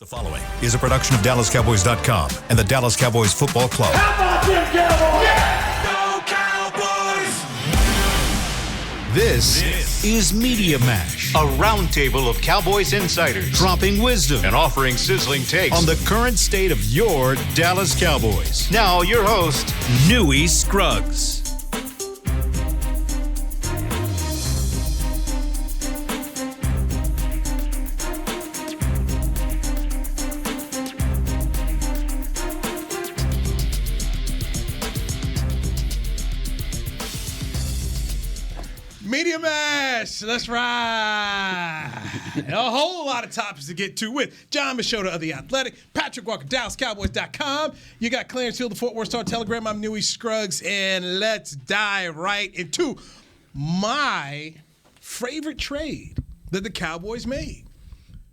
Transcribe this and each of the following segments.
The following is a production of DallasCowboys.com and the Dallas Cowboys Football Club. How about them Cowboys? Yeah! Go Cowboys! This is Media Mash, a roundtable of Cowboys insiders dropping wisdom and offering sizzling takes on the current state of your Dallas Cowboys. Now, your host, Newy Scruggs. Media Mash, let's ride. A whole lot of topics to get to with Jon Machota of The Athletic, Patrik Walker, DallasCowboys.com. You got Clarence Hill, the Fort Worth Star Telegram. I'm Newy Scruggs, and let's dive right into my favorite trade that the Cowboys made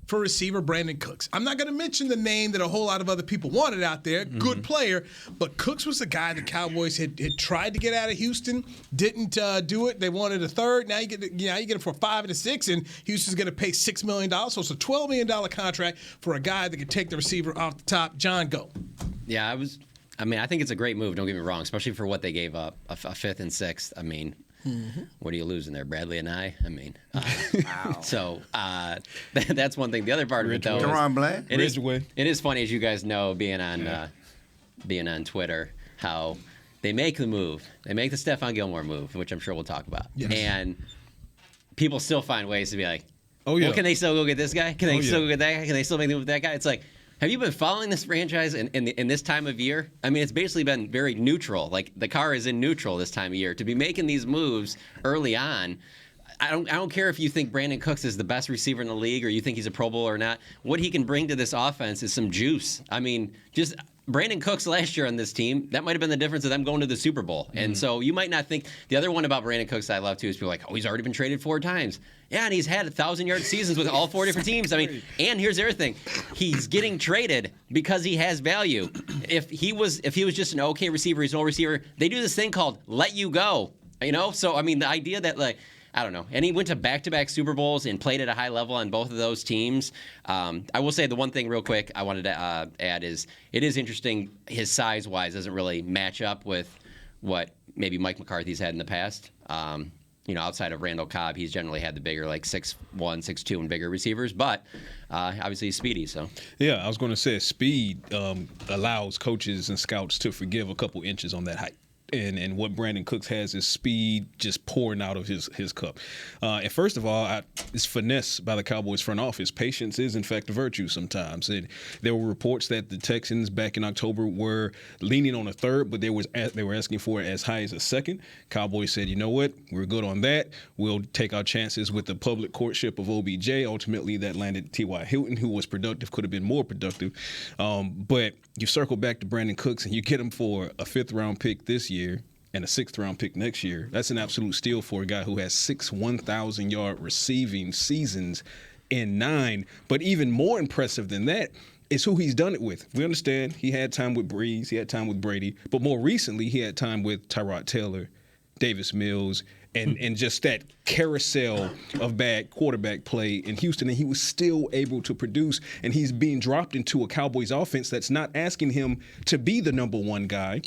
for receiver Brandon Cooks. I'm not going to mention the name that a whole lot of other people wanted out there. Good player, but Cooks was the guy the Cowboys had tried to get out of Houston, didn't do it. They wanted a third. Now you get it for $5 and a $6, and Houston's going to pay $6 million. So it's a $12 million contract for a guy that can take the receiver off the top. John, go. Yeah, I think it's a great move. Don't get me wrong, especially for what they gave up, a fifth and sixth. I mean. What are you losing there, Bradley and I? Wow. So that's one thing. The other part of it, though, it is funny, as you guys know, being on Twitter, how they make the move. They make the Stephon Gilmore move, which I'm sure we'll talk about. Yes. And people still find ways to be like, oh, yeah. Well, can they still go get this guy? Can they still go get that guy? Can they still make the move with that guy? It's like, have you been following this franchise in this time of year? I mean, it's basically been very neutral. Like, the car is in neutral this time of year. To be making these moves early on, I don't care if you think Brandon Cooks is the best receiver in the league or you think he's a Pro Bowler or not. What he can bring to this offense is some juice. I mean, just Brandon Cooks last year on this team, that might have been the difference of them going to the Super Bowl. And so you might not think – the other one about Brandon Cooks that I love, too, is people like, oh, he's already been traded 4 times. Yeah, and he's had 1,000-yard seasons with all 4 different teams. I mean, and here's the other thing. He's getting traded because he has value. If he was just an okay receiver, he's an old receiver, they do this thing called let you go. You know? So, I mean, the idea that, like, I don't know. And he went to back-to-back Super Bowls and played at a high level on both of those teams. I will say the one thing real quick I wanted to add is it is interesting his size-wise doesn't really match up with what maybe Mike McCarthy's had in the past. Outside of Randall Cobb, he's generally had the bigger, like 6'1", 6'2", and bigger receivers. But obviously he's speedy. So yeah, I was going to say speed allows coaches and scouts to forgive a couple inches on that height. And what Brandon Cooks has is speed just pouring out of his cup. And first of all, it's finesse by the Cowboys front office. Patience is, in fact, a virtue sometimes. And there were reports that the Texans back in October were leaning on a third, but they were asking for it as high as a second. Cowboys said, you know what, we're good on that. We'll take our chances with the public courtship of OBJ. Ultimately, that landed T.Y. Hilton, who was productive, could have been more productive. But you circle back to Brandon Cooks and you get him for a 5th-round pick this year and a 6th-round pick next year. That's an absolute steal for a guy who has 6 1,000-yard receiving seasons in 9. But even more impressive than that is who he's done it with. We understand he had time with Breeze, he had time with Brady, but more recently he had time with Tyrod Taylor, Davis Mills, and just that carousel of bad quarterback play in Houston, and he was still able to produce. And he's being dropped into a Cowboys offense that's not asking him to be the number 1 guy.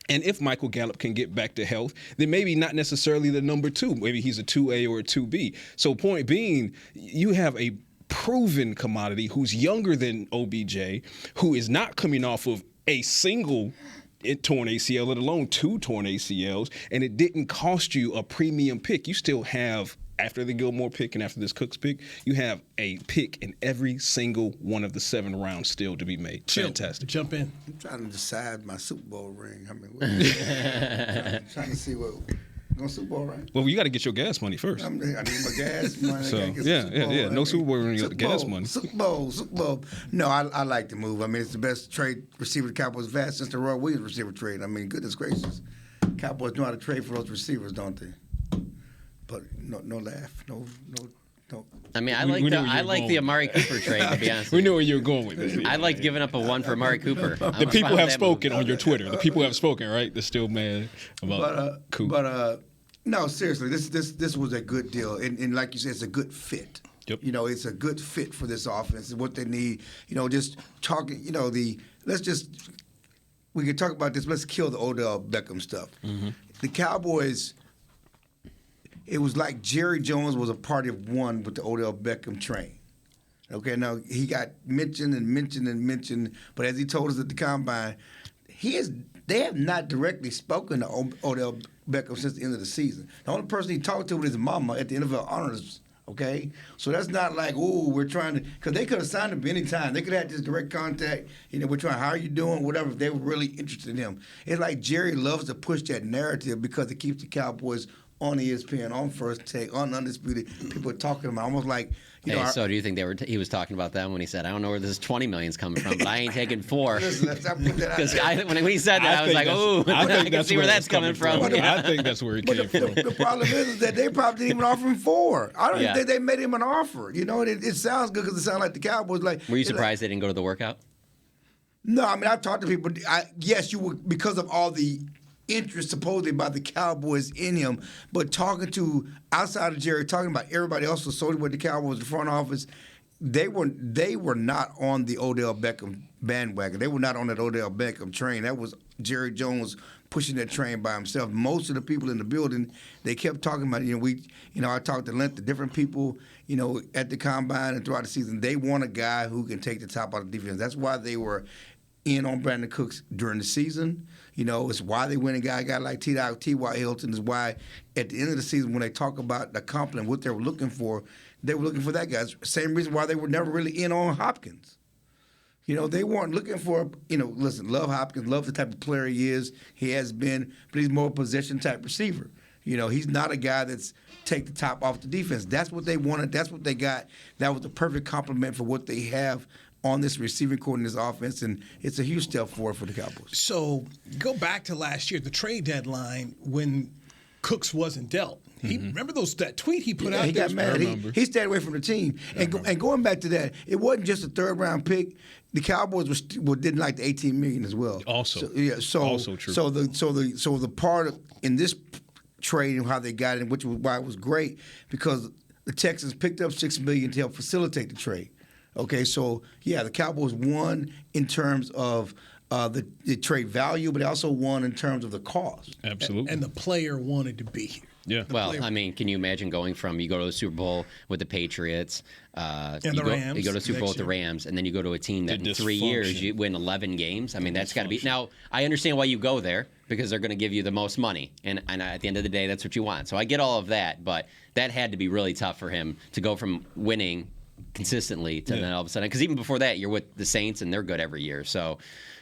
And if Michael Gallup can get back to health, then maybe not necessarily the number 2. Maybe he's a 2A or a 2B. So point being, you have a proven commodity who's younger than OBJ, who is not coming off of a single torn ACL, let alone 2 torn ACLs, and it didn't cost you a premium pick. You still have, after the Gilmore pick and after this Cooks pick, you have a pick in every single one of the 7 rounds still to be made. Fantastic. Jump in. I'm trying to decide my Super Bowl ring. I mean, trying to see what. Going Super Bowl ring? Well, you got to get your gas money first. I need my gas money. So, yeah. No Super Bowl ring, you got the gas money. Super Bowl. No, I like the move. I mean, it's the best trade receiver the Cowboys have had since the Roy Williams receiver trade. I mean, goodness gracious. Cowboys know how to trade for those receivers, don't they? But no laugh. No. I mean, I like the Amari Cooper trade, to be honest. We know where you're going with this. I like giving up a 1 for Amari Cooper. The people have spoken on your Twitter. The people have spoken, right? They're still mad about Cooper. But no, seriously, this was a good deal, and like you said, it's a good fit. Yep. You know, it's a good fit for this offense. It's what they need. You know, just talking. You know, we can talk about this. Let's kill the Odell Beckham stuff. Mm-hmm. The Cowboys. It was like Jerry Jones was a party of one with the Odell Beckham train. Okay, now he got mentioned and mentioned and mentioned, but as he told us at the combine, they have not directly spoken to Odell Beckham since the end of the season. The only person he talked to was his mama at the NFL honors. Okay, so that's not like, ooh, we're trying to, because they could have signed him any time. They could have had this direct contact. You know, we're trying, how are you doing? Whatever. If they were really interested in him. It's like Jerry loves to push that narrative because it keeps the Cowboys on ESPN, on First Take, on Undisputed. People are talking about almost like, you know. So do you think he was talking about them when he said, I don't know where this $20 million's coming from, but I ain't taking 4? Because when he said that, I was like, oh, I can see where that's coming from. I think that's where it came from. The problem is that they probably didn't even offer him 4. I don't even think they made him an offer. You know, it sounds good because it sounds like the Cowboys. Were you surprised they didn't go to the workout? No, I mean, I've talked to people. Yes, you would, because of all the interest supposedly by the Cowboys in him, but talking to outside of Jerry, talking about everybody else associated with the Cowboys, the front office, they were not on the Odell Beckham bandwagon. They were not on that Odell Beckham train. That was Jerry Jones pushing that train by himself. Most of the people in the building, they kept talking about, I talked to different people, at the combine and throughout the season. They want a guy who can take the top out of the defense. That's why they were in on Brandon Cooks during the season. It's why they went and got a guy like T.Y. Hilton. Is why at the end of the season, when they talk about the compliment, what they were looking for that guy. Same reason why they were never really in on Hopkins. They weren't looking for, listen, love Hopkins, love the type of player he is, he has been, but he's more a possession type receiver. He's not a guy that's take the top off the defense. That's what they wanted. That's what they got. That was the perfect compliment for what they have on this receiving core in this offense, and it's a huge step forward for the Cowboys. So go back to last year, the trade deadline, when Cooks wasn't dealt. Remember that tweet he put out? He got mad. He stayed away from the team. And going back to that, it wasn't just a third-round pick. The Cowboys didn't like the $18 million as well. Also, also true. So the part in this trade and how they got it, which was why it was great, because the Texans picked up $6 million to help facilitate the trade. Okay, so the Cowboys won in terms of the trade value, but they also won in terms of the cost. Absolutely. And the player wanted to be here. Yeah. Well, I mean, can you imagine going from you go to the Super Bowl with the Patriots, Rams, you go to the Super Bowl with the Rams, and then you go to a team that in 3 years you win 11 games? I mean, that's got to be. Now, I understand why you go there because they're going to give you the most money, and at the end of the day, that's what you want. So I get all of that, but that had to be really tough for him to go from winning consistently to then all of a sudden, because even before that, you're with the Saints and they're good every year. So.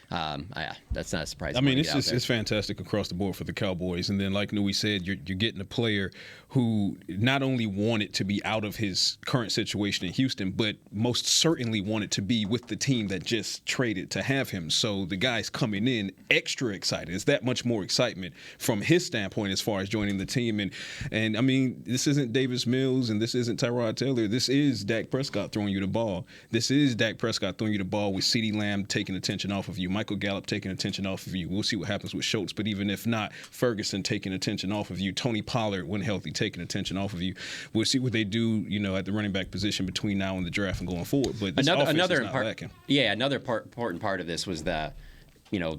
That's not a surprise. I mean, it's fantastic across the board for the Cowboys. And then, like Newy said, you're getting a player who not only wanted to be out of his current situation in Houston, but most certainly wanted to be with the team that just traded to have him. So the guy's coming in extra excited. It's that much more excitement from his standpoint as far as joining the team. And I mean, this isn't Davis Mills and this isn't Tyrod Taylor. This is Dak Prescott throwing you the ball. This is Dak Prescott throwing you the ball with CeeDee Lamb taking attention off of you. Michael Gallup taking attention off of you. We'll see what happens with Schultz, but even if not, Ferguson taking attention off of you. Tony Pollard, when healthy, taking attention off of you. We'll see what they do, at the running back position between now and the draft and going forward. But this offense is not lacking. Yeah, another important part of this was the,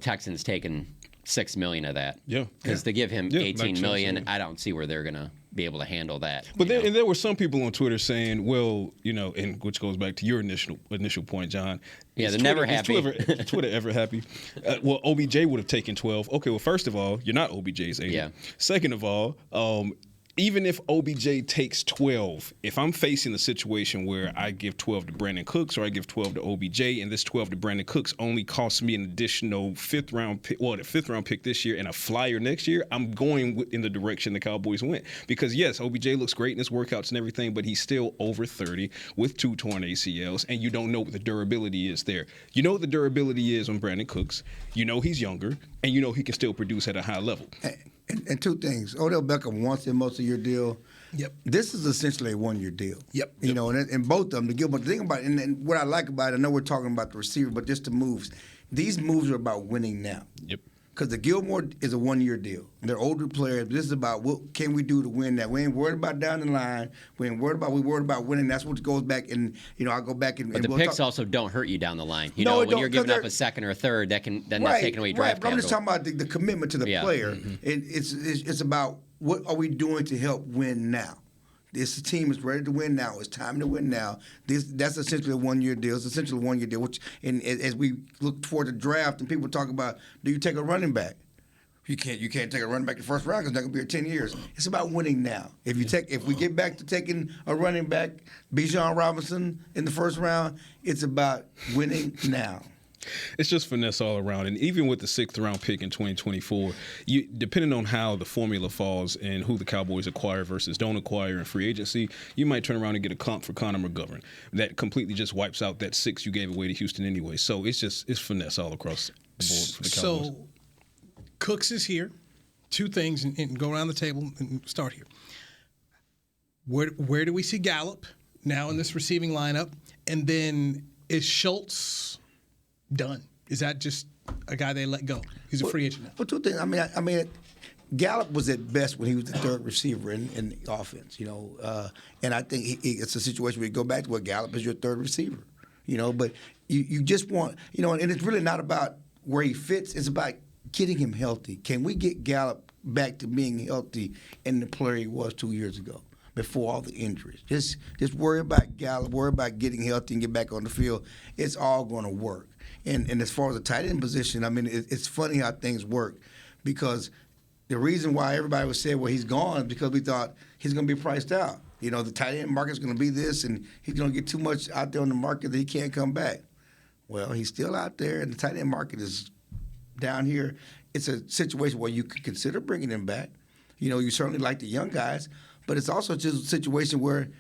Texans taking $6 million of that. Yeah, because to give him $18 million, I don't see where they're gonna be able to handle that. But there were some people on Twitter saying, well, and which goes back to your initial point, John. Yeah, they're never happy. Is Twitter ever happy? Well, OBJ would have taken 12. Okay, well, first of all, you're not OBJ's age. Yeah. Second of all, even if OBJ takes 12, if I'm facing a situation where I give 12 to Brandon Cooks or I give 12 to OBJ and this 12 to Brandon Cooks only costs me an additional the fifth round pick this year and a flyer next year, I'm going in the direction the Cowboys went. Because, yes, OBJ looks great in his workouts and everything, but he's still over 30 with 2 torn ACLs, and you don't know what the durability is there. You know what the durability is on Brandon Cooks. You know he's younger, and you know he can still produce at a high level. And two things. Odell Beckham wants in most of your deal. Yep. This is essentially a one-year deal. Yep. And both of them. But the thing about it, and what I like about it, I know we're talking about the receiver, but just the moves. These moves are about winning now. Yep. because the Gilmore is a one-year deal. They're older players. This is about what can we do to win that. We ain't worried about down the line. We worried about winning. That's what goes back. And I go back and. But the we'll picks talk. also don't hurt you down the line. No, when you're giving up a second or a third, that's taking away draft But I'm just capital. talking about the commitment to the player. And it's about what are we doing to help win now. This team is ready to win now. It's time to win now. That's essentially a one-year deal. It's essentially a one-year deal. Which, and as we look toward the draft, and people talk about, do you take a running back? You can't take a running back the first round because that's gonna be 10 years. It's about winning now. If we get back to taking a running back, Bijan Robinson in the first round, it's about winning now. It's just finesse all around. And even with the 6th round pick in 2024, depending on how the formula falls and who the Cowboys acquire versus don't acquire in free agency, you might turn around and get a comp for Connor McGovern. That completely just wipes out that 6 you gave away to Houston anyway. So it's finesse all across the board for the Cowboys. So Cooks is here. 2 things, and go around the table and start here. Where do we see Gallup now in this receiving lineup? And then is Schultz done? Is that just a guy they let go? He's a free agent now. Well, 2 things. I mean, Gallup was at best when he was the 3rd receiver in the offense, and I think it's a situation where you go back to where Gallup is your 3rd receiver, but you just want, and it's really not about where he fits. It's about getting him healthy. Can we get Gallup back to being healthy and the player he was 2 years ago before all the injuries? Just worry about Gallup, worry about getting healthy and get back on the field. It's all going to work. And as far as the tight end position, I mean, it's funny how things work because the reason why everybody was saying, well, he's gone is because we thought he's going to be priced out. The tight end market's going to be this, and he's going to get too much out there on the market that he can't come back. Well, he's still out there, and the tight end market is down here. It's a situation where you could consider bringing him back. You certainly like the young guys, but it's also just a situation where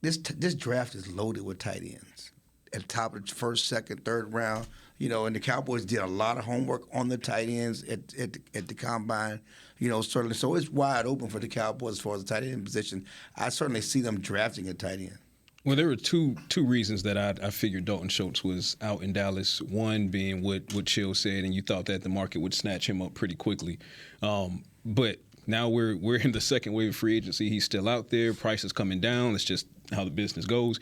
this draft is loaded with tight ends. At the top of the 1st, 2nd, 3rd round, and the Cowboys did a lot of homework on the tight ends at the combine, certainly. So it's wide open for the Cowboys as far as the tight end position. I certainly see them drafting a tight end. Well, there were two reasons that I figured Dalton Schultz was out in Dallas. One being what Chill said, and you thought that the market would snatch him up pretty quickly. But now we're in the 2nd wave of free agency. He's still out there. Price is coming down. That's just how the business goes.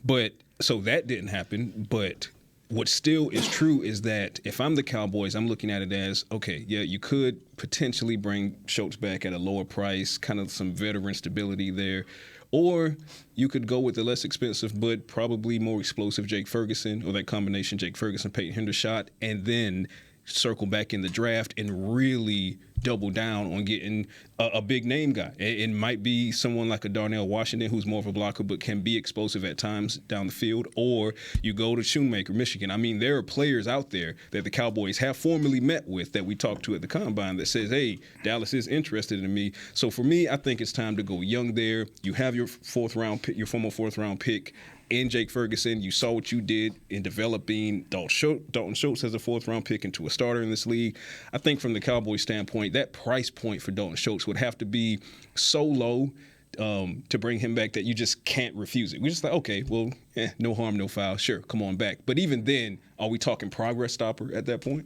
But so that didn't happen. But what still is true is that if I'm the Cowboys, I'm looking at it as, okay, yeah, you could potentially bring Schultz back at a lower price, kind of some veteran stability there. Or you could go with the less expensive but probably more explosive Jake Ferguson, or that combination Jake Ferguson, Peyton Hendershot, and then circle back in the draft and really double down on getting a big name guy. It might be someone like a Darnell Washington, who's more of a blocker but can be explosive at times down the field. Or you go to Shoemaker, Michigan. I mean, there are players out there that the Cowboys have formally met with that we talked to at the Combine that says, hey, Dallas is interested in me. So for me, I think it's time to go young there. You have your 4th round pick, your former 4th round pick in Jake Ferguson. You saw what you did in developing Dalton Schultz as a 4th round pick into a starter in this league. I think from the Cowboys standpoint, that price point for Dalton Schultz would have to be so low to bring him back that you just can't refuse it. We're just like, okay, well, no harm, no foul. Sure, come on back. But even then, are we talking progress stopper at that point?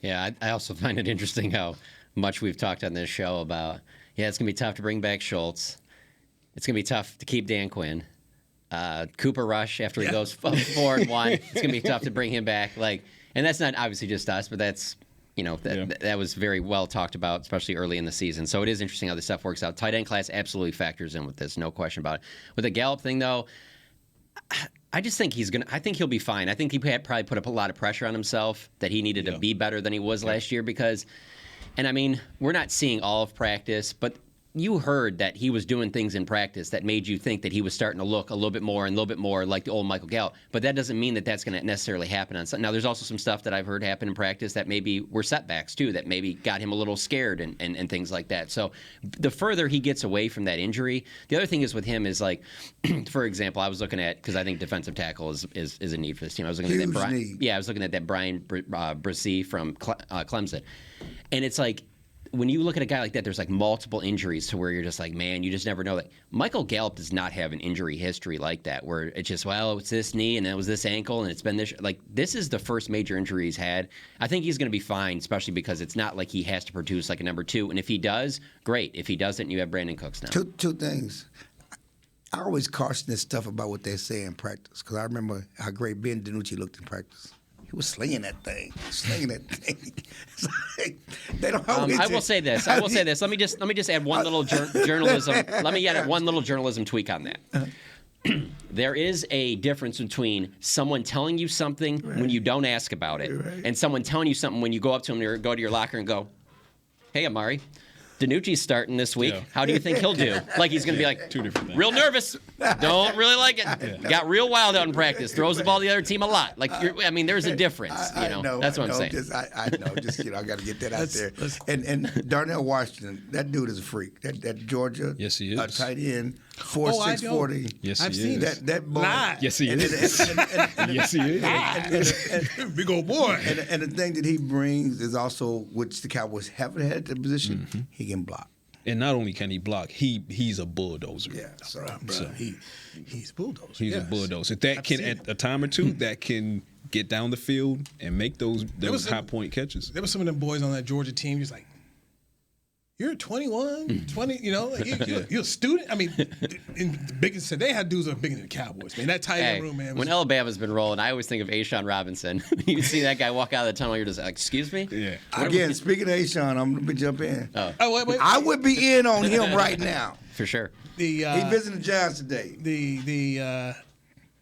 Yeah, I also find it interesting how much we've talked on this show about, it's going to be tough to bring back Schultz. It's going to be tough to keep Dan Quinn. Cooper Rush after he goes 4-1. It's going to be tough to bring him back. And that's not obviously just us, but that's, that was very well talked about, especially early in the season. So it is interesting how this stuff works out. Tight end class absolutely factors in with this, no question about it. With the Gallup thing, though, I just think I think he'll be fine. I think he probably put up a lot of pressure on himself that he needed to be better than he was last year because, and I mean, we're not seeing all of practice, but you heard that he was doing things in practice that made you think that he was starting to look a little bit more like the old Michael Gallup. But that doesn't mean that that's going to necessarily happen on Sunday. Now, there's also some stuff that I've heard happen in practice that maybe were setbacks, too, that maybe got him a little scared and things like that. So the further he gets away from that injury, the other thing is with him is for example, I was looking at, because I think defensive tackle is a need for this team. I was looking at that I was looking at that Brian Bresee from Clemson. And it's like, when you look at a guy like that, there's like multiple injuries to where you're just like, man, you just never know. That Michael Gallup does not have an injury history like that, where it's just, well, it's this knee and it was this ankle and it's been this. Like, this is the first major injury he's had. I think he's going to be fine, especially because it's not like he has to produce like a number 2. And if he does, great. If he doesn't, you have Brandon Cooks now. Two things. I always caution this stuff about what they say in practice, because I remember how great Ben DiNucci looked in practice. He was slinging that thing. It's like, they don't always I will say this. Let me just add one little journalism. Let me add one little journalism tweak on that. There is a difference between someone telling you something when you don't ask about it, and someone telling you something when you go up to them or go to your locker and go, "Hey, Amari, DiNucci's starting this week. Yeah. How do you think he'll do?" Like, he's going to be like, 2 different things. Real nervous. Don't really like it. Yeah. Got real wild out in practice. Throws the ball to the other team a lot. Like, there's a difference. That's what I'm saying. I know. I got to get that out there. And Darnell Washington, that dude is a freak. That Georgia yes, he is. Tight end, 4'6", 40. Yes, I've he seen is. That boy. Yes, he is. Yes, he is. Big old boy. And the thing that he brings is also, which the Cowboys haven't had at the position, he can block. And not only can he block, he's a bulldozer. Yeah, so he's a bulldozer. He's a bulldozer. That can, at a time or two, that can get down the field and make those high point catches. There were some of them boys on that Georgia team just like, you're 21, 20, you're a student. I mean, they had dudes that are bigger than the Cowboys, man. That tight end room, man. When Alabama's been rolling, I always think of A'Shawn Robinson. You see that guy walk out of the tunnel, you're just like, excuse me? Yeah. Again, speaking of A'Shawn, I'm going to jump in. Oh, wait. I would be in on him right now. For sure. He visited the Giants today. The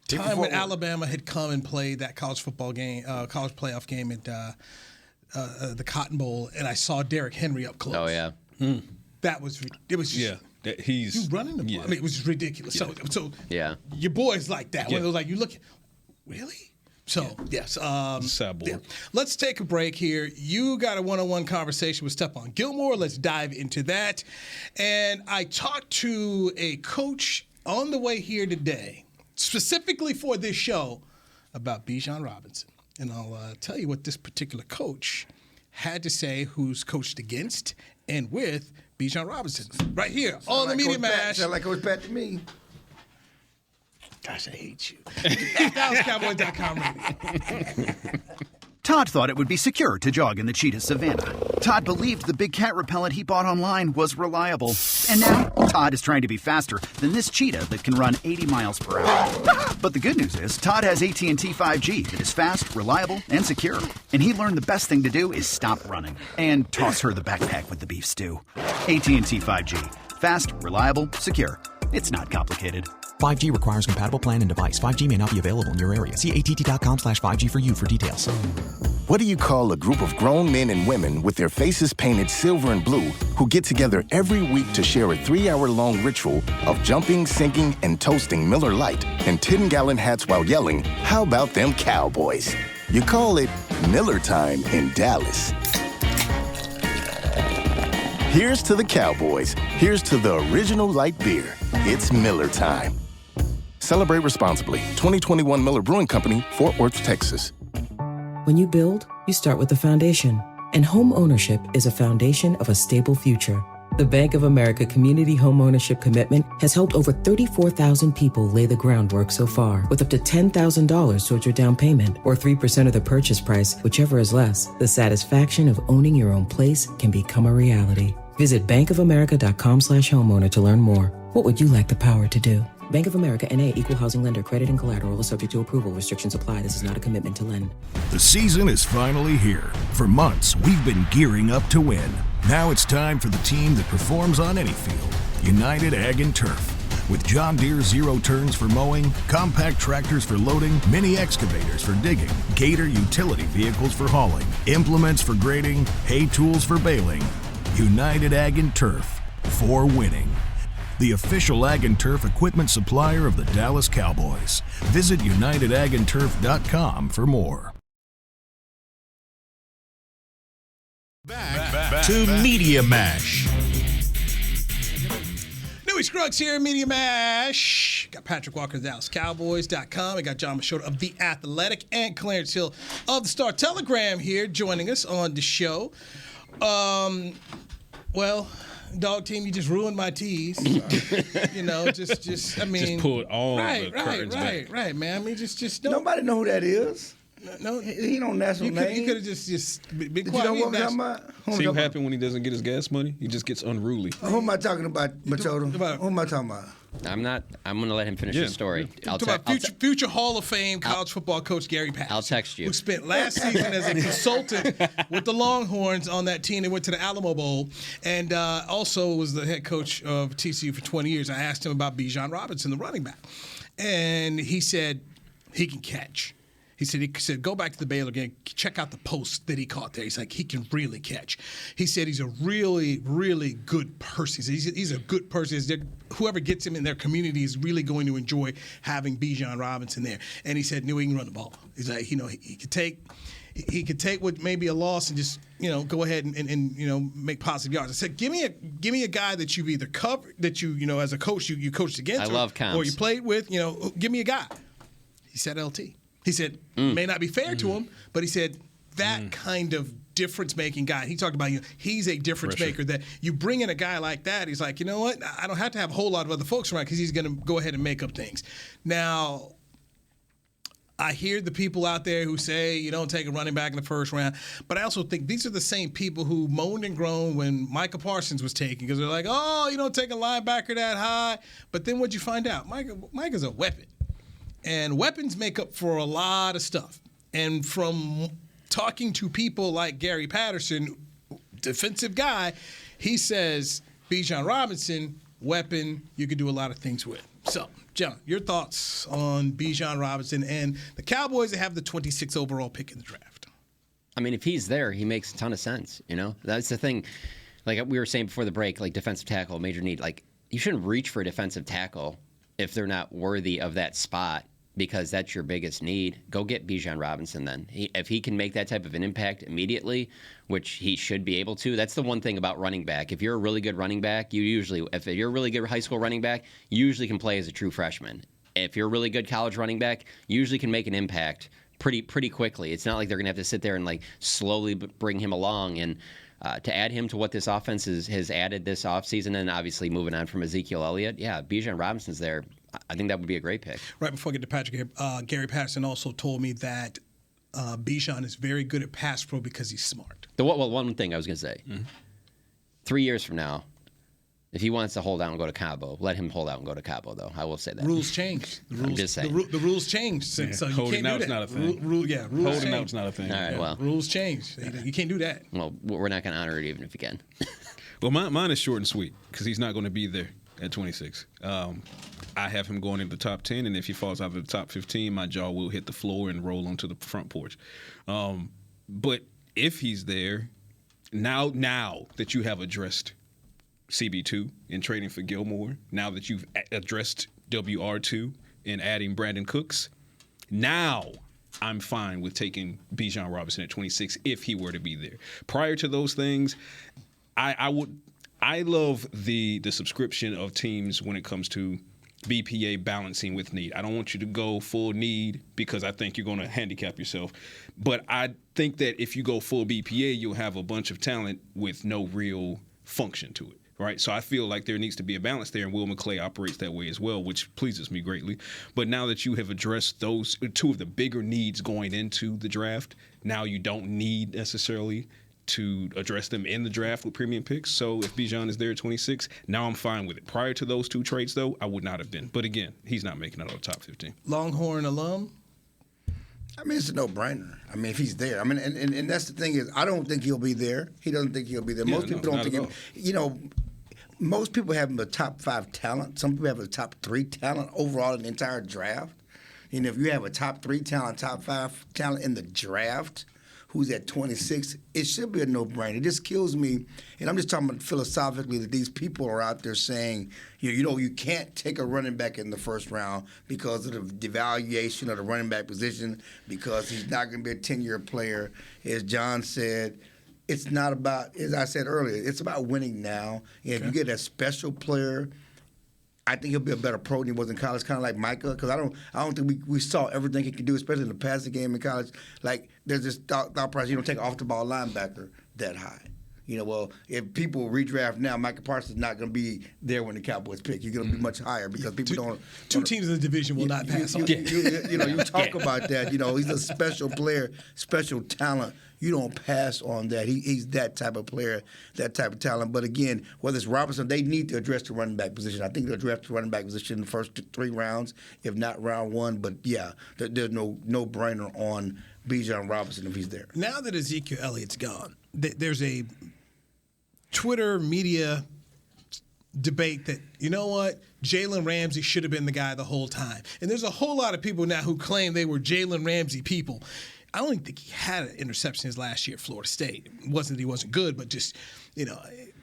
time when Alabama had come and played that college football game, college playoff game at the Cotton Bowl, and I saw Derrick Henry up close. Oh, yeah. It was just, he's running the ball. I mean, it was ridiculous. Yeah. So yeah, your boys like that. Yeah. When it was like, you look, really? So yes, Cyborg. Let's take a break here. You got a one-on-one conversation with Stephon Gilmore. Let's dive into that. And I talked to a coach on the way here today, specifically for this show, about Bijan Robinson. And I'll tell you what this particular coach had to say, who's coached against and with Bijan Robinson. Right here on the Media Mash. Sound like Coach Pat to me. Gosh, I hate you. DallasCowboys.com radio. Todd thought it would be secure to jog in the cheetah savanna. Todd believed the big cat repellent he bought online was reliable. And now, Todd is trying to be faster than this cheetah that can run 80 miles per hour. But the good news is, Todd has AT&T 5G that is fast, reliable, and secure. And he learned the best thing to do is stop running and toss her the backpack with the beef stew. AT&T 5G. Fast, reliable, secure. It's not complicated. 5G requires compatible plan and device. 5G may not be available in your area. See att.com/5G for you for details. What do you call a group of grown men and women with their faces painted silver and blue who get together every week to share a 3-hour-long ritual of jumping, singing, and toasting Miller Lite and 10-gallon hats while yelling, "How about them Cowboys?" You call it Miller Time in Dallas. Here's to the Cowboys. Here's to the original light beer. It's Miller Time. Celebrate responsibly. 2021 Miller Brewing Company, Fort Worth, Texas. When you build, you start with the foundation. And home ownership is a foundation of a stable future. The Bank of America Community Home Ownership Commitment has helped over 34,000 people lay the groundwork so far, with up to $10,000 towards your down payment or 3% of the purchase price, whichever is less. The satisfaction of owning your own place can become a reality. Visit bankofamerica.com/homeowner to learn more. What would you like the power to do? Bank of America N.A. Equal Housing Lender. Credit and collateral is subject to approval. Restrictions apply. This is not a commitment to lend. The season is finally here. For months, we've been gearing up to win. Now it's time for the team that performs on any field. United Ag and Turf. With John Deere Zero Turns for mowing, compact tractors for loading, mini excavators for digging, Gator utility vehicles for hauling, implements for grading, hay tools for baling. United Ag and Turf. For winning. The official Ag and Turf equipment supplier of the Dallas Cowboys. Visit UnitedAgAndTurf.com for more. Back to Media Mash. Newy Scruggs here, Media Mash. Got Patrik Walker of DallasCowboys.com. I got Jon Machota of The Athletic and Clarence Hill of the Star Telegram here joining us on the show. Well, dog team, you just ruined my tease. You know, just I mean, Just pulled all the curtains back. Right, man. I mean, just don't. Nobody know who that is. No, He don't national name. You could have just been Did you quiet. know what I'm talking about? See what happened when he doesn't get his gas money? He just gets unruly. Who am I talking about, Machota? Who am I talking about? I'm not. I'm going to let him finish his story. Talk about future Hall of Fame college football coach Gary Patterson. I'll text you. Who spent last season as a consultant with the Longhorns on that team. They went to the Alamo Bowl, and also was the head coach of TCU for 20 years. I asked him about Bijan Robinson, the running back, and he said he can catch. He said, go back to the Baylor game, check out the post that he caught there. He's like, he can really catch. He said he's a really, really good person. He's a good person. Whoever gets him in their community is really going to enjoy having Bijan Robinson there. And he said, Newy can run the ball. He's like, you know, he could take what may be a loss and just, you know, go ahead and you know, make positive yards. I said, give me a guy that you've either covered, that you know, as a coach you coached against, or you played with. You know, give me a guy. He said LT. He said, may not be fair to him, but he said that kind of difference-making guy. He talked about, you know, he's a difference maker. That you bring in a guy like that, he's like, you know what? I don't have to have a whole lot of other folks around because he's going to go ahead and make up things. Now, I hear the people out there who say you don't take a running back in the first round, but I also think these are the same people who moaned and groaned when Micah Parsons was taken because they're like, oh, you don't take a linebacker that high. But then what'd you find out? Micah's a weapon. And weapons make up for a lot of stuff. And from talking to people like Gary Patterson, defensive guy, he says Bijan Robinson, weapon, you could do a lot of things with. So, John, your thoughts on Bijan Robinson and the Cowboys that have the 26th overall pick in the draft? I mean, if he's there, he makes a ton of sense. You know, that's the thing. Like we were saying before the break, like defensive tackle, major need. Like you shouldn't reach for a defensive tackle if they're not worthy of that spot, because that's your biggest need. Go get Bijan Robinson then. If he can make that type of an impact immediately, which he should be able to, that's the one thing about running back. If you're a really good running back, if you're a really good high school running back, you usually can play as a true freshman. If you're a really good college running back, you usually can make an impact pretty quickly. It's not like they're going to have to sit there and like slowly bring him along. And to add him to what this offense has added this offseason, and obviously moving on from Ezekiel Elliott, yeah, Bijan Robinson's there. I think that would be a great pick. Right before I get to Patrick here, Gary Patterson also told me that Bijan is very good at pass pro because he's smart. One thing I was going to say, 3 years from now, if he wants to hold out and go to Cabo, let him hold out and go to Cabo, though. I will say that. Rules change. I'm just saying. The rules change. So you Holding can't do out's that. not a thing. Holding out's not a thing. All right, well. Rules change. You can't do that. Well, we're not going to honor it even if you can. Well, mine is short and sweet because he's not going to be there at 26. I have him going into the top 10, and if he falls out of the top 15, my jaw will hit the floor and roll onto the front porch. But if he's there, now that you have addressed CB2 in trading for Gilmore, now that you've addressed WR2 in adding Brandon Cooks, now I'm fine with taking Bijan Robinson at 26 if he were to be there. Prior to those things, I love the subscription of teams when it comes to BPA balancing with need. I don't want you to go full need because I think you're going to handicap yourself. But I think that if you go full BPA, you'll have a bunch of talent with no real function to it, right? So I feel like there needs to be a balance there, and Will McClay operates that way as well, which pleases me greatly. But now that you have addressed those two of the bigger needs going into the draft, now you don't need necessarily to address them in the draft with premium picks. So if Bijan is there at 26, now I'm fine with it. Prior to those two trades, though, I would not have been. But again, he's not making it out of the top 15. Longhorn alum? I mean, it's a no-brainer. I mean, if he's there. I mean, and that's the thing is, I don't think he'll be there. He doesn't think he'll be there. Most people don't think he'll. You know, most people have him a top 5 talent. Some people have a top 3 talent overall in the entire draft. And if you have a top 3 talent, top 5 talent in the draft, who's at 26, it should be a no-brainer. It just kills me, and I'm just talking about philosophically, that these people are out there saying, you know, you can't take a running back in the first round because of the devaluation of the running back position, because he's not going to be a 10-year player. As John said, it's not about, as I said earlier, it's about winning now. And if you get a special player, I think he'll be a better pro than he was in college, kind of like Micah, because I don't think we saw everything he could do, especially in the passing game in college. Like, there's this thought process, you don't take an off-the-ball linebacker that high. Well, if people redraft now, Michael Parsons is not going to be there when the Cowboys pick. He's going to be much higher because people don't. Two teams in the division will not pass on. You talk about that. He's a special player, special talent. You don't pass on that. He's that type of player, that type of talent. But again, whether it's Robinson, they need to address the running back position. I think they'll address the running back position in the first 3 rounds, if not round 1. But yeah, there's no brainer on Bijan Robinson if he's there. Now that Ezekiel Elliott's gone, there's a Twitter media debate that, you know what, Jalen Ramsey should have been the guy the whole time. And there's a whole lot of people now who claim they were Jalen Ramsey people. I don't even think he had an interception his last year at Florida State. It wasn't that he wasn't good, but just,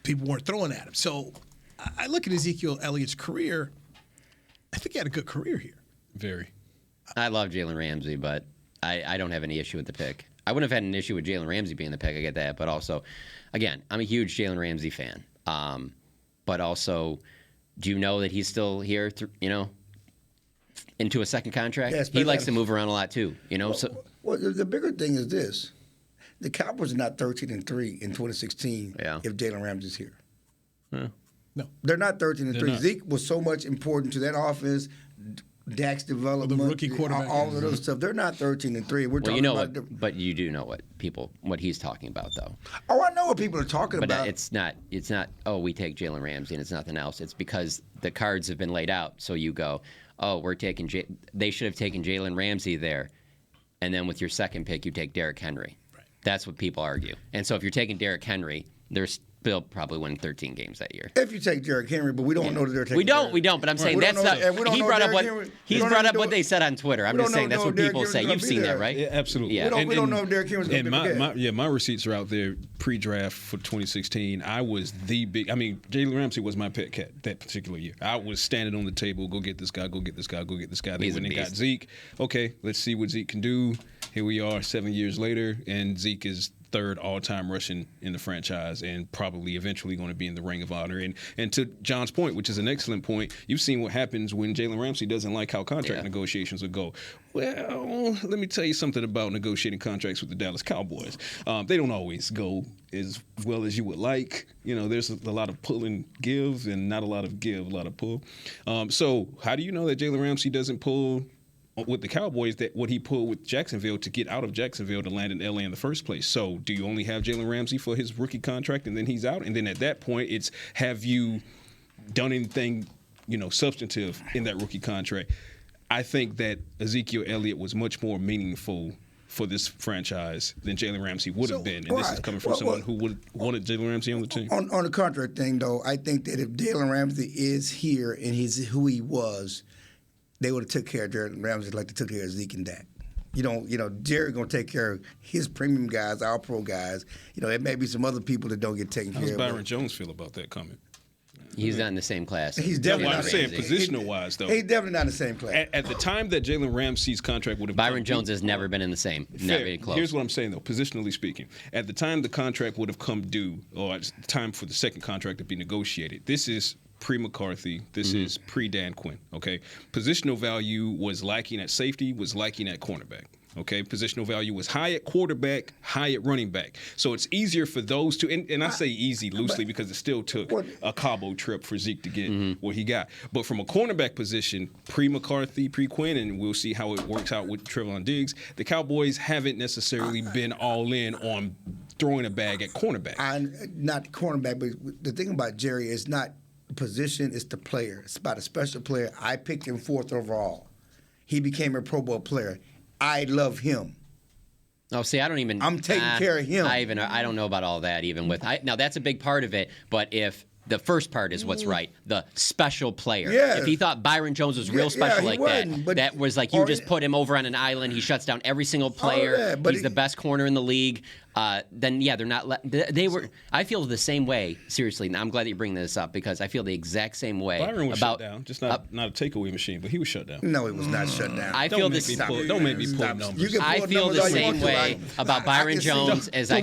people weren't throwing at him. So I look at Ezekiel Elliott's career. I think he had a good career here. Very. I love Jalen Ramsey, but I don't have any issue with the pick. I wouldn't have had an issue with Jalen Ramsey being the pick. I get that. But also, again, I'm a huge Jalen Ramsey fan. But also, do you know that he's still here, into a second contract? Yeah, he likes to move around a lot, too. Well, the bigger thing is this. The Cowboys are not 13-3 in 2016 if Jalen Ramsey's here. No. They're not 13-3. Zeke was so much important to that offense. Dak's development, the rookie quarterback, all of those stuff. They're not 13-3. We're talking about but you do know what he's talking about, though. Oh, I know what people are talking about. But it's not. We take Jalen Ramsey and it's nothing else. It's because the cards have been laid out. So you go, we're taking. They should have taken Jalen Ramsey there, and then with your second pick, you take Derrick Henry. Right. That's what people argue. And so if you're taking Derrick Henry, they'll probably win 13 games that year. If you take Derrick Henry, but we don't know that they're taking. We don't. But I'm saying that's not. He brought up what they said on Twitter. I'm just saying that's what people say. You've seen that, right? Yeah, absolutely. Yeah. We don't know if Derrick Henry's going to be my receipts are out there pre-draft for 2016. I was Jalen Ramsey was my pet cat that particular year. I was standing on the table, go get this guy, go get this guy, go get this guy. They went and got Zeke. Okay, let's see what Zeke can do. Here we are 7 years later, and Zeke is third all-time rushing in the franchise and probably eventually going to be in the Ring of Honor. And to John's point, which is an excellent point, you've seen what happens when Jalen Ramsey doesn't like how contract negotiations would go. Well, let me tell you something about negotiating contracts with the Dallas Cowboys. They don't always go as well as you would like. There's a lot of pull and give and not a lot of give, a lot of pull. So how do you know that Jalen Ramsey doesn't pull with the Cowboys that what he pulled with Jacksonville to get out of Jacksonville to land in L.A. in the first place? So do you only have Jalen Ramsey for his rookie contract and then he's out? And then at that point, it's have you done anything, substantive in that rookie contract? I think that Ezekiel Elliott was much more meaningful for this franchise than Jalen Ramsey would have been. And this is coming from someone who would wanted Jalen Ramsey on the team. On the contract thing, though, I think that if Jalen Ramsey is here and he's who he was, they would have took care of Jalen Ramsey like they took care of Zeke and Dak. Jerry going to take care of his premium guys, our pro guys. There may be some other people that don't get taken care of. How does Byron Jones feel about that comment? He's not in the same class. He's definitely not. I'm saying positional-wise, though. He's definitely not in the same class. At the time that Jalen Ramsey's contract would have Byron Jones has never been in the same. Never been close. Here's what I'm saying, though, positionally speaking. At the time the contract would have come due, or it's time for the second contract to be negotiated, this is pre-McCarthy. This is pre-Dan Quinn, okay? Positional value was lacking at safety, was lacking at cornerback. Okay, positional value was high at quarterback, high at running back. So it's easier for those two, and I say easy loosely because it still took a Cabo trip for Zeke to get what he got. But from a cornerback position, pre-McCarthy, pre-Quinn, and we'll see how it works out with Trevon Diggs, the Cowboys haven't necessarily been all in on throwing a bag at cornerback. Not cornerback, but the thing about Jerry is not the position, it's the player. It's about a special player. I picked him 4th overall. He became a Pro Bowl player. I love him. Oh, see, I don't even. I'm taking care of him. I don't know about all that. Now that's a big part of it. But if the first part is what's right, the special player. Yes. If he thought Byron Jones was real special like that was like you just put him over on an island. He shuts down every single player. He's the best corner in the league. Then they're not. They were. I feel the same way. Seriously, and I'm glad that you're bringing this up because I feel the exact same way. Byron was shut down, just not a takeaway machine, but he was shut down. No, he was not shut down. I feel this. Don't make me pull numbers. I feel the same way about Byron Jones as I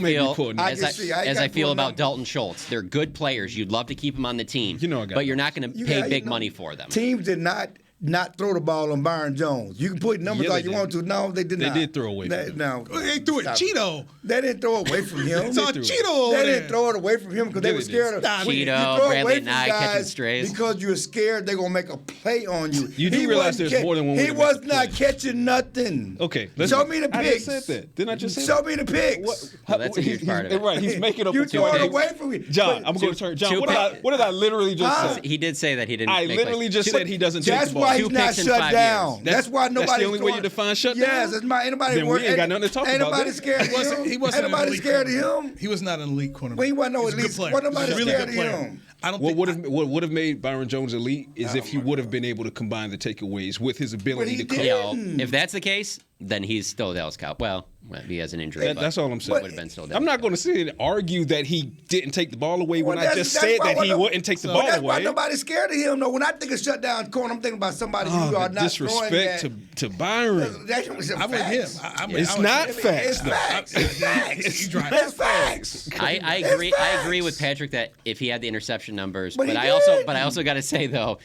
feel about Dalton Schultz. They're good players. You'd love to keep them on the team, but you're not going to pay big money for them. Teams did not not throw the ball on Byron Jones. You can put numbers like you want to. No, they did not. They did throw away from him. No, They threw it Cheeto. They didn't throw it away from him. It's on Cheeto over They there. didn't throw it away from him because they were scared of Cheeto, Bradley and I catching strays. because you're scared they're gonna make a play on you. You do realize there's more than one way He to was make a not play. catching nothing. Okay, show me the I picks. just said that. Didn't I just say Show that? me the picks. Well, that's a huge part of it. Right, he's making up You a throw it picks. away from me. John, I'm going to turn. John, two what did I literally just say? He did say that he didn't. I make literally just said he doesn't take That's the ball. why Two he's not picks in shut 5 down. years. That's why nobody. That's the only way you define shut down? Yes, anybody. Then we ain't got nothing to talk ain't about nobody then. scared of him. He wasn't Ain't nobody an elite scared of cornerback. him. He was not an elite cornerback. Well, he wasn't no He's a good elite. player. What nobody He's a really scared good of player. him? I don't What think. would have made Byron Jones elite is if he would have been able to combine the takeaways with his ability he to cover. didn't. If that's the case, then he's still a Dallas Cowboy. Well, he has an injury. but That's all I'm saying. would have been still I'm Dallas not going to sit and argue that he didn't take the ball away when Well, I just said that he wouldn't take the ball That's why away. nobody's scared of him. No, when I think of shutdown corner, I'm thinking about somebody who Oh, are the not disrespect throwing to Byron. That's I'm with him. It's not facts. It's though. facts. It's facts. He's right. It's facts. I It's agree. I agree with facts. Patrick that if he had the interception numbers, But but he I also didn't. got to say though,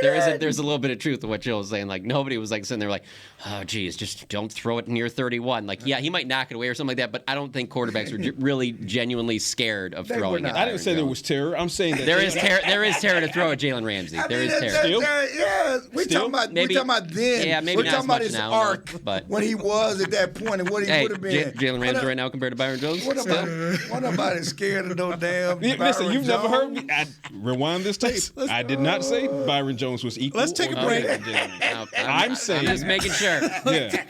there's a little bit of truth to what Joe was saying. Like nobody was like sitting there like, oh geez, just don't throw it near 31. Like yeah, he might knock it away or something like that, but I don't think quarterbacks were really genuinely scared of They were throwing not. it. I didn't say there was terror. I'm saying that There is terror to throw at Jalen Ramsey. There is terror. Still? Yeah, we're Still? talking about Maybe- we're talking about then. yeah, maybe we're not talking as about much his now, arc but- when he was at that point and what he Hey, would have been. Jalen Ramsey right now compared to Byron Jones. What nobody scared of no damn. Yeah, listen, Byron you've never heard Jones. me. Rewind this tape. I did not say Byron Jones was equal. Let's take a or break. better than Jalen Ramsey. I'm saying. I'm just making sure. Yeah.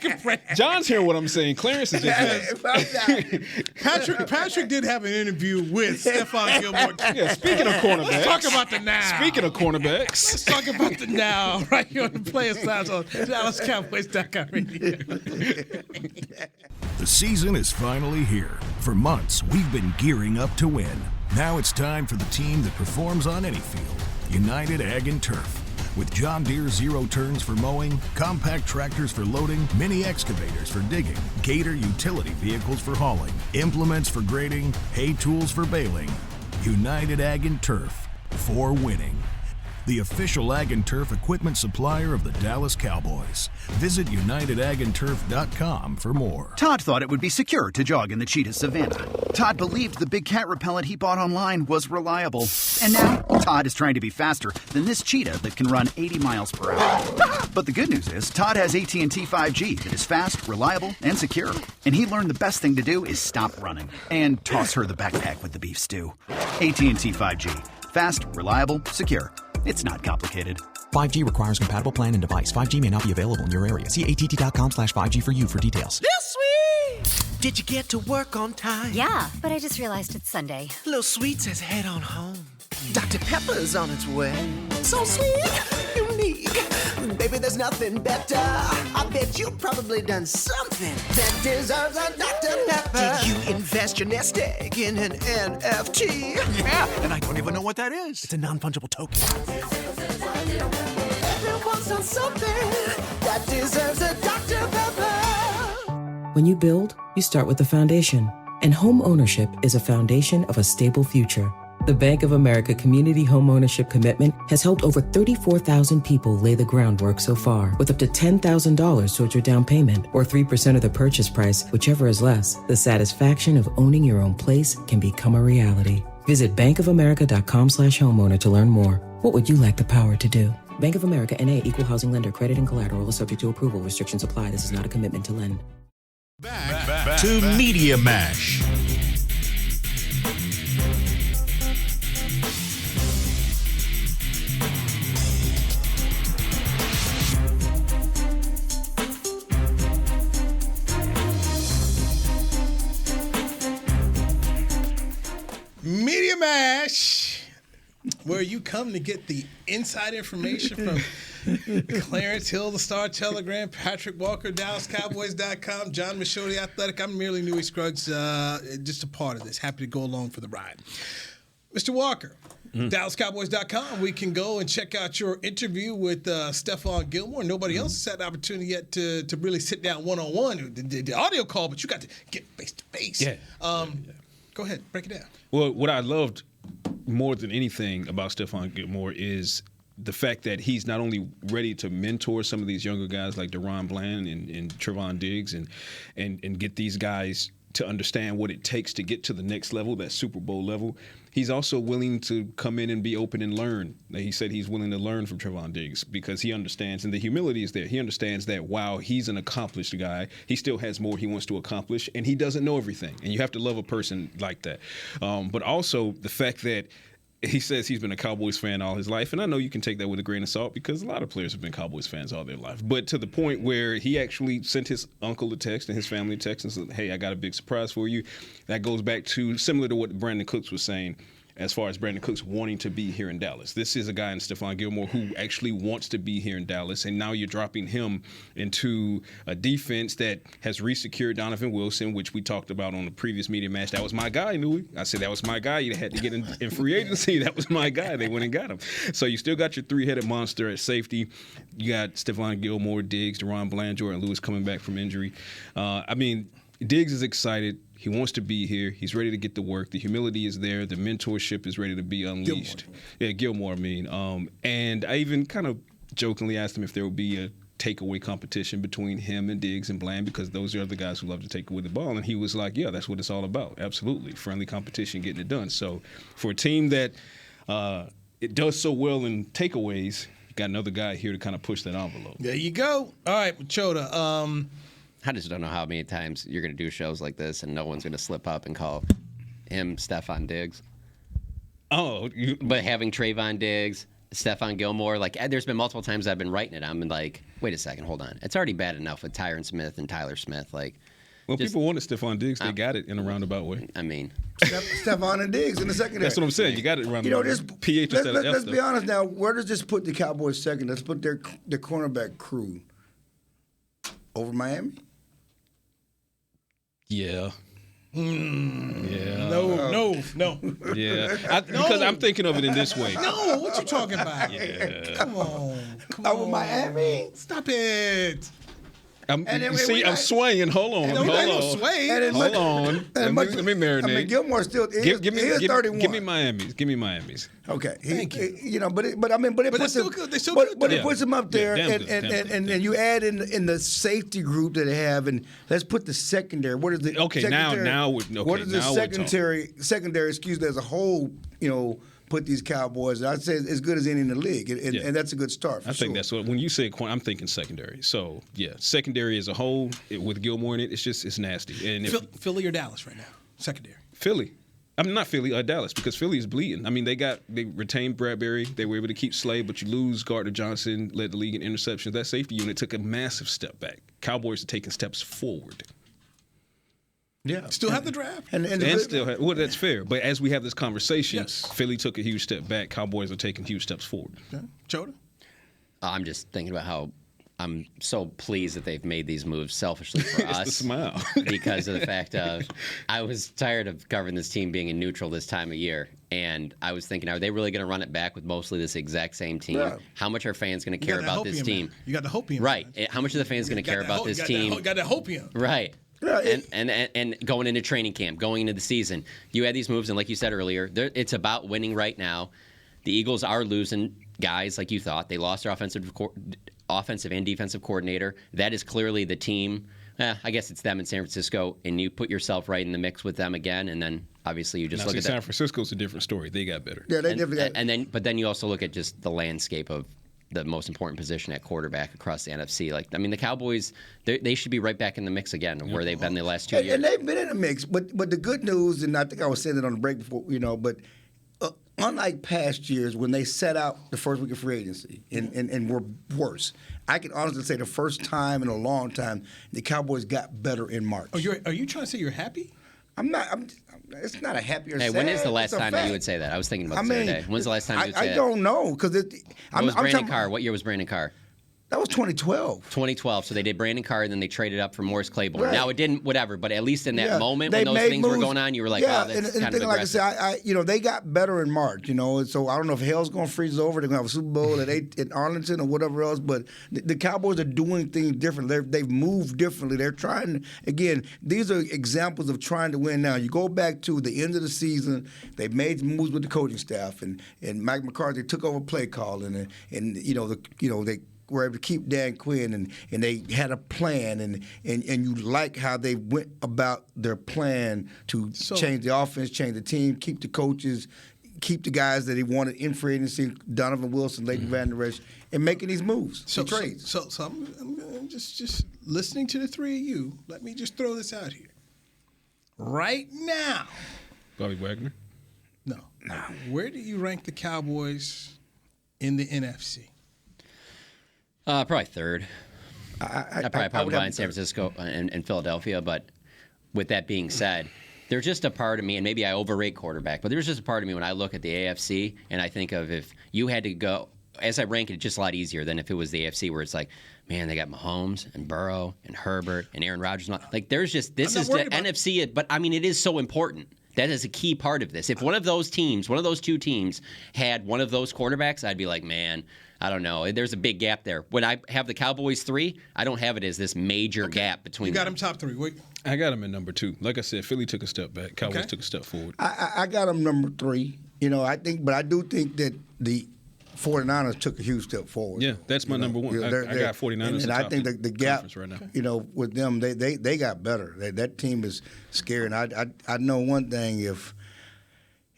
John's hearing what I'm saying. Clarence is just. Patrick did have an interview with Stephon Gilmore. Yeah, speaking of cornerbacks. Let's talk about the now. Speaking of cornerbacks. Let's talk about the now right here on the Player Signs on DallasCowboys.com radio. The season is finally here. For months, we've been gearing up to win. Now it's time for the team that performs on any field, United Ag and Turf. With John Deere Zero Turns for mowing, compact tractors for loading, mini excavators for digging, Gator utility vehicles for hauling, implements for grading, hay tools for baling. United Ag and Turf, for winning. The official Ag and Turf equipment supplier of the Dallas Cowboys. Visit UnitedAgAndTurf.com for more. Todd thought it would be secure to jog in the cheetah savanna. Todd believed the big cat repellent he bought online was reliable. And now, Todd is trying to be faster than this cheetah that can run 80 miles per hour. But the good news is, Todd has AT&T 5G that is fast, reliable, and secure. And he learned the best thing to do is stop running and toss her the backpack with the beef stew. AT&T 5G. Fast, reliable, secure. It's not complicated. 5G requires compatible plan and device. 5G may not be available in your area. See att.com/5G for you for details. This sweet! Did you get to work on time? Yeah, but I just realized it's Sunday. Little Sweet says head on home. Dr. Pepper's on its way. So sweet, unique. Baby, there's nothing better. I bet you've probably done something that deserves a Dr. Pepper. Did you invest your nest egg in an NFT? Yeah, and I don't even know what that is. It's a non-fungible token. Everyone's done something that deserves a Dr. Pepper. When you build, you start with the foundation. And home ownership is a foundation of a stable future. The Bank of America Community Homeownership Commitment has helped over 34,000 people lay the groundwork so far, with up to $10,000 towards your down payment or 3% of the purchase price, whichever is less. The satisfaction of owning your own place can become a reality. Visit bankofamerica.com/homeowner to learn more. What would you like the power to do? Bank of America NA, Equal Housing Lender. Credit and collateral is subject to approval. Restrictions apply. This is not a commitment to lend. Back to Media Mash. Media Mash, where you come to get the inside information from Clarence Hill, the Star Telegram, Patrik Walker, DallasCowboys.com, Jon Machota, the Athletic. I'm merely Newy Scruggs, just a part of this. Happy to go along for the ride. Mr. Walker, DallasCowboys.com. We can go and check out your interview with Stephon Gilmore. Nobody else has had the opportunity yet to really sit down one-on-one. The audio call, but you got to get face-to-face. Yeah. Go ahead, break it down. Well, what I loved more than anything about Stephon Gilmore is the fact that he's not only ready to mentor some of these younger guys like Deron Bland and Trevon Diggs and get these guys to understand what it takes to get to the next level, that Super Bowl level, he's also willing to come in and be open and learn. He said he's willing to learn from Trevon Diggs because he understands, and the humility is there. He understands that while he's an accomplished guy, he still has more he wants to accomplish, and he doesn't know everything. And you have to love a person like that. But also the fact that he says he's been a Cowboys fan all his life, and I know you can take that with a grain of salt because a lot of players have been Cowboys fans all their life. But to the point where he actually sent his uncle a text and his family a text and said, hey, I got a big surprise for you. That goes back to similar to what Brandon Cooks was saying as far as Brandon Cooks wanting to be here in Dallas. This is a guy in Stephon Gilmore who actually wants to be here in Dallas, and now you're dropping him into a defense that has re-secured Donovan Wilson, which we talked about on the previous media match. That was my guy, Newy. I said that was my guy. You had to get in free agency. That was my guy. They went and got him. So you still got your three-headed monster at safety. You got Stephon Gilmore, Diggs, Deron Bland, Jordan Lewis coming back from injury. Diggs is excited. He wants to be here. He's ready to get to work. The humility is there. The mentorship is ready to be unleashed. Gilmore, and I even kind of jokingly asked him if there would be a takeaway competition between him and Diggs and Bland because those are the guys who love to take away the ball. And he was like, yeah, that's what it's all about. Absolutely. Friendly competition, getting it done. So for a team that it does so well in takeaways, got another guy here to kind of push that envelope. There you go. All right, Machota. I just don't know how many times you're going to do shows like this and no one's going to slip up and call him Stephon Diggs. But having Trevon Diggs, Stephon Gilmore, like there's been multiple times I've been writing it. I'm like, wait a second, hold on. It's already bad enough with Tyron Smith and Tyler Smith. People wanted Stephon Diggs. They got it in a roundabout way. I mean, Stephon and Diggs in the secondary. That's what I'm saying. You got it around the PH instead of F. Let's be honest now. Where does this put the Cowboys second? Let's put their cornerback crew over Miami. Yeah. Yeah. No. Yeah. Because I'm thinking of it in this way. No, what you talking about? Yeah. Come on. Over Miami? Stop it. I'm swaying. Hold on. Hold on. Let me marinate. I mean, Gilmore still. He is 31. Give me Miami's. Okay. Thank you. But it puts him up there, and you add in the safety group that they have, and let's put the secondary. What is the what is the secondary? Excuse me, as a whole, put these Cowboys. I'd say as good as any in the league, and that's a good start. I think that's what when you say corner, I'm thinking secondary. So yeah, secondary as a whole with Gilmore in it, it's nasty. And Philly or Dallas right now, secondary. Philly. I'm not Philly or Dallas because Philly is bleeding. I mean, they retained Bradbury. They were able to keep Slade, but you lose Gardner Johnson, led the league in interceptions. That safety unit took a massive step back. Cowboys are taking steps forward. Yeah, still have the draft, and still have. Well, that's fair. But as we have this conversation, Philly took a huge step back. Cowboys are taking huge steps forward. Okay. Jota? I'm just thinking about how I'm so pleased that they've made these moves selfishly for us. The smile because of the fact of I was tired of covering this team being in neutral this time of year, and I was thinking, are they really going to run it back with mostly this exact same team? Yeah. How much are fans going to care about this team? Man. You got the hopium, right? How much are the fans going to care about this team? You got the hopium, right? And going into training camp, going into the season, you had these moves, and like you said earlier, it's about winning right now. The Eagles are losing guys like you thought. They lost their offensive and defensive coordinator. That is clearly the team. I guess it's them in San Francisco, and you put yourself right in the mix with them again, and then obviously you just look at San Francisco's a different story. They got better. Yeah, they definitely got. But then you also look at just the landscape of the most important position at quarterback across the NFC. The Cowboys, they should be right back in the mix again, where they've been the last 2 years. And they've been in the mix. But the good news, and I think I was saying it on the break before, but unlike past years when they set out the first week of free agency and were worse, I can honestly say the first time in a long time the Cowboys got better in March. Are you trying to say you're happy? I'm not. It's not a happy or sad. Hey, when is the last time that you would say that? I was thinking about this the other day. When's the last time you would say that? I don't know because What year was Brandon Carr? That was 2012. 2012. So they did Brandon Carr, and then they traded up for Morris Claiborne. Right. Now it didn't, whatever. But at least in that moment they when those things were going on, you were like, yeah, "Wow, that's and kind of aggressive." Like I said, they got better in March. And so I don't know if hell's going to freeze over. They're going to have a Super Bowl in Arlington or whatever else. But the Cowboys are doing things differently. They've moved differently. They're trying. Again, these are examples of trying to win. Now you go back to the end of the season. They made moves with the coaching staff, and Mike McCarthy took over play calling, and they were able to keep Dan Quinn, and they had a plan, and you like how they went about their plan to change the offense, change the team, keep the coaches, keep the guys that he wanted in free agency, Donovan Wilson, Leighton Van Der Esch, and making these moves, trades. So I'm just listening to the three of you. Let me just throw this out here. Right now. Bobby Wagner? No. Where do you rank the Cowboys in the NFC? Probably third. I probably put behind San Francisco and Philadelphia. But with that being said, there's just a part of me, and maybe I overrate quarterback, but there's just a part of me when I look at the AFC and I think of if you had to go, as I rank it, it's just a lot easier than if it was the AFC where it's like, man, they got Mahomes and Burrow and Herbert and Aaron Rodgers. Like there's just, this is the NFC, but I mean, it is so important. That is a key part of this. If one of those two teams had one of those quarterbacks, I'd be like, man, I don't know. There's a big gap there. When I have the Cowboys 3, I don't have it as this major gap between You got them. them top 3. Wait. I got them in number 2. Like I said, Philly took a step back. Cowboys took a step forward. I got them number 3. I do think that the 49ers took a huge step forward. Yeah, that's my number 1. I got 49ers. And I think the gap right now. With them, they got better. That team is scary. And I know one thing, if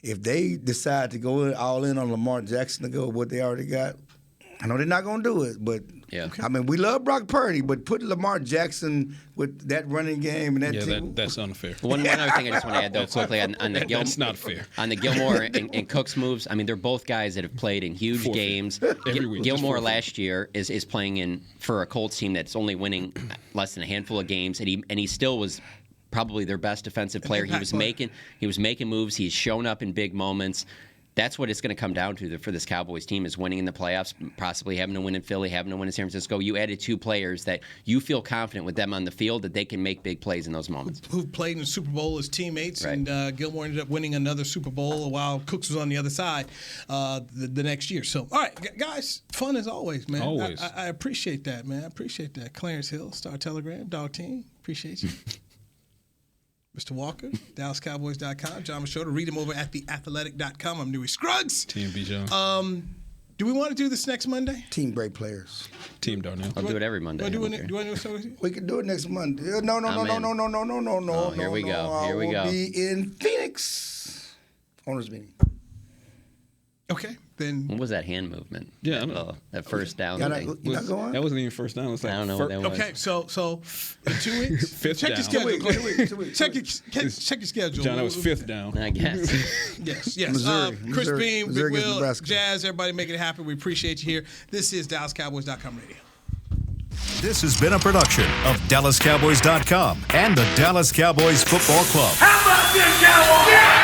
they decide to go all in on Lamar Jackson to go with what they already got, I know they're not going to do it, but I mean, we love Brock Purdy, but put Lamar Jackson with that running game and that team. That's unfair. One other thing I just want to add, though, quickly on the that's not fair. On the Gilmore and Cooks moves, I mean, they're both guys that have played in huge games. Every week. Gilmore last year is playing for a Colts team that's only winning less than a handful of games, and he still was probably their best defensive player. He was making moves. He's shown up in big moments. That's what it's going to come down to for this Cowboys team is winning in the playoffs, possibly having to win in Philly, having to win in San Francisco. You added 2 players that you feel confident with them on the field that they can make big plays in those moments. Who played in the Super Bowl as teammates, right. And Gilmore ended up winning another Super Bowl while Cooks was on the other side the next year. So, all right, guys, fun as always, man. Always. I appreciate that, man. I appreciate that. Clarence Hill, Star Telegram, Dog Team, appreciate you. Mr. Walker, DallasCowboys.com. Jon Machota, read him over at theathletic.com. I'm Newy Scruggs. Team Bijan. Do we want to do this next Monday? Team great players. Team Darnell. I'll do it every Monday. Do you want to do it? We can do it next Monday. No. Here we go. Here we go. We'll be in Phoenix. Owners meeting. Okay, then. What was that hand movement? Yeah, I know. That first down thing. You're not going? That wasn't even first down. It was like I don't know what that was. Okay, so in 2 weeks, Fifth check down. your schedule. 2 weeks. Check your schedule. John, that was 5th down. I guess. Yes. Chris Beam, Missouri Big against Will, Nebraska. Jazz, everybody making it happen. We appreciate you here. This is DallasCowboys.com radio. This has been a production of DallasCowboys.com and the Dallas Cowboys Football Club. How about this, Cowboys? Yeah!